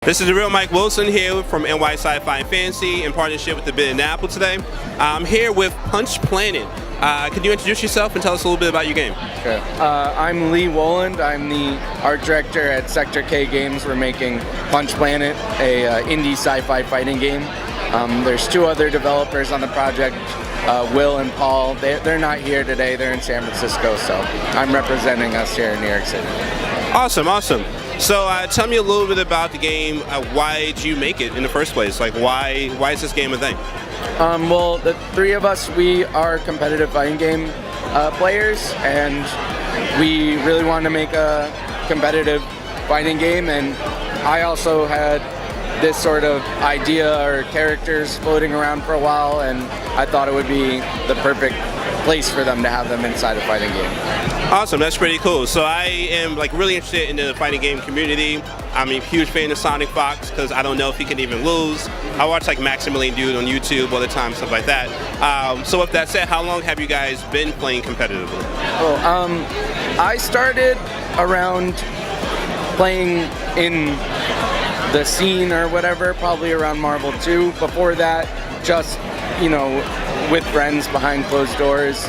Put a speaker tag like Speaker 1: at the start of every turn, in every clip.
Speaker 1: This is the real Mike Wilson here from NY Sci-Fi and Fantasy in partnership with the Bit and Apple today. I'm here with Playnyc. Could you introduce yourself and tell us a little bit about your game?
Speaker 2: Sure. I'm Lee Woland. I'm the art director at Sector K Games. We're making Playnyc, a indie sci-fi fighting game. There's two other developers on the project, Will and Paul. They're not here today. They're in San Francisco, so I'm representing us here in New York City.
Speaker 1: Awesome, awesome. So tell me a little bit about the game. Why did you make it in the first place? Like, why is this game a thing?
Speaker 2: Well, the three of us, we are competitive fighting game players, and we really wanted to make a competitive fighting game, and I also had this sort of idea or characters floating around for a while, and I thought it would be the perfect place for them to have them inside a fighting game.
Speaker 1: Awesome, that's pretty cool. So I am really interested in the fighting game community. I'm a huge fan of Sonic Fox because I don't know if he can even lose. I watch Maximilian Dude on YouTube all the time, stuff like that. So with that said, how long have you guys been playing competitively?
Speaker 2: I started around playing in the scene or whatever, probably around Marvel 2. Before that, just, with friends behind closed doors.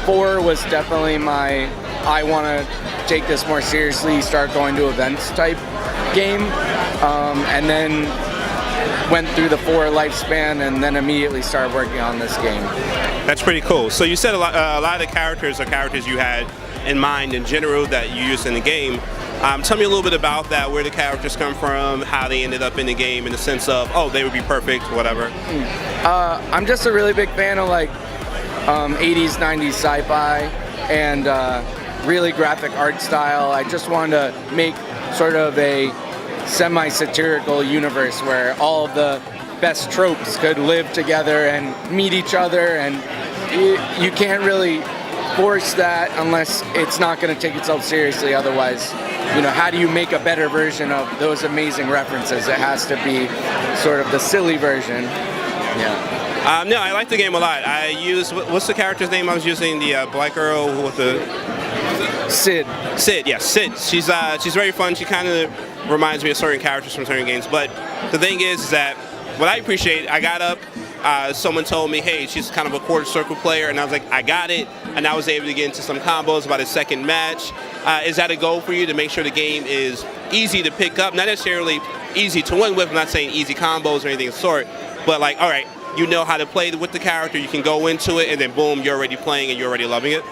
Speaker 2: 4 was definitely my, I want to take this more seriously, start going to events type game. And then went through the 4 lifespan and then immediately started working on this game.
Speaker 1: That's pretty cool. So you said a lot of the characters are characters you had in mind in general that you used in the game. Tell me a little bit about that, where the characters come from, how they ended up in the game in the sense of, oh, they would be perfect, whatever.
Speaker 2: I'm just a really big fan of 80s, 90s sci-fi and really graphic art style. I just wanted to make sort of a semi-satirical universe where all of the best tropes could live together and meet each other, and you can't really force that unless it's not going to take itself seriously. Otherwise, how do you make a better version of those amazing references? It has to be sort of the silly version. Yeah.
Speaker 1: No, I like the game a lot. I use, what's the character's name I was using? The black girl with the...
Speaker 2: Sid.
Speaker 1: Sid, yeah, Sid. She's very fun. She kind of reminds me of certain characters from certain games. But the thing is that what I appreciate, I got up, someone told me, hey, she's kind of a quarter circle player, and I was like, I got it, and I was able to get into some combos by the second match. Is that a goal for you, to make sure the game is easy to pick up? Not necessarily easy to win with, I'm not saying easy combos or anything of the sort, but all right, you know how to play with the character, you can go into it, and then boom, you're already playing and you're already loving it?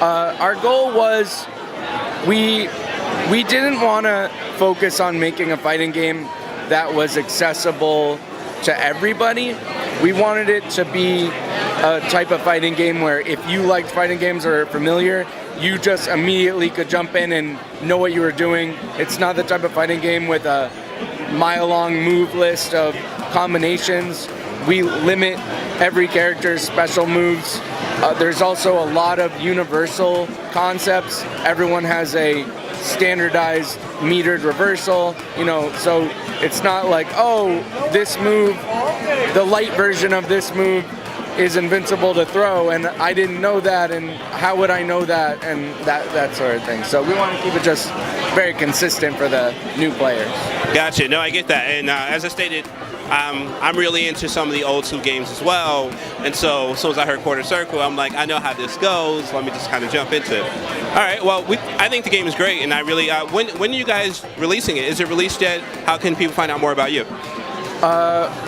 Speaker 2: Our goal was, we didn't want to focus on making a fighting game that was accessible to everybody. We wanted it to be a type of fighting game where if you liked fighting games or are familiar, you just immediately could jump in and know what you were doing. It's not the type of fighting game with a mile-long move list of combinations. We limit every character's special moves. There's also a lot of universal concepts. Everyone has a standardized metered reversal, so it's not like, oh, this move, the light version of this move is invincible to throw, and I didn't know that, and how would I know that, and that sort of thing. So we want to keep it just very consistent for the new players.
Speaker 1: Gotcha. No, I get that. And as I stated, I'm really into some of the old school games as well, and so as soon as I heard Quarter Circle, I'm like, I know how this goes, let me just kind of jump into it. All right, well, I think the game is great, and I really, when are you guys releasing it? Is it released yet? How can people find out more about you?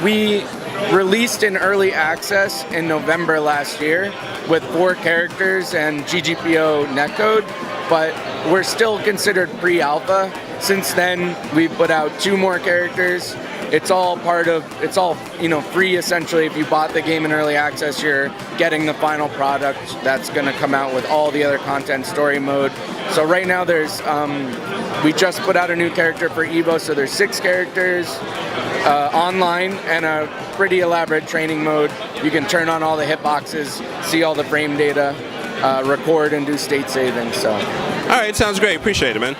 Speaker 2: We released in early access in November last year with 4 characters and GGPO netcode, but we're still considered pre-alpha. Since then, we've put out 2 more characters. It's all free essentially. If you bought the game in early access, you're getting the final product that's going to come out with all the other content, story mode. So right now we just put out a new character for Evo, so there's 6 characters online and a pretty elaborate training mode. You can turn on all the hitboxes, see all the frame data, record and do state saving. So.
Speaker 1: All right, sounds great. Appreciate it, man.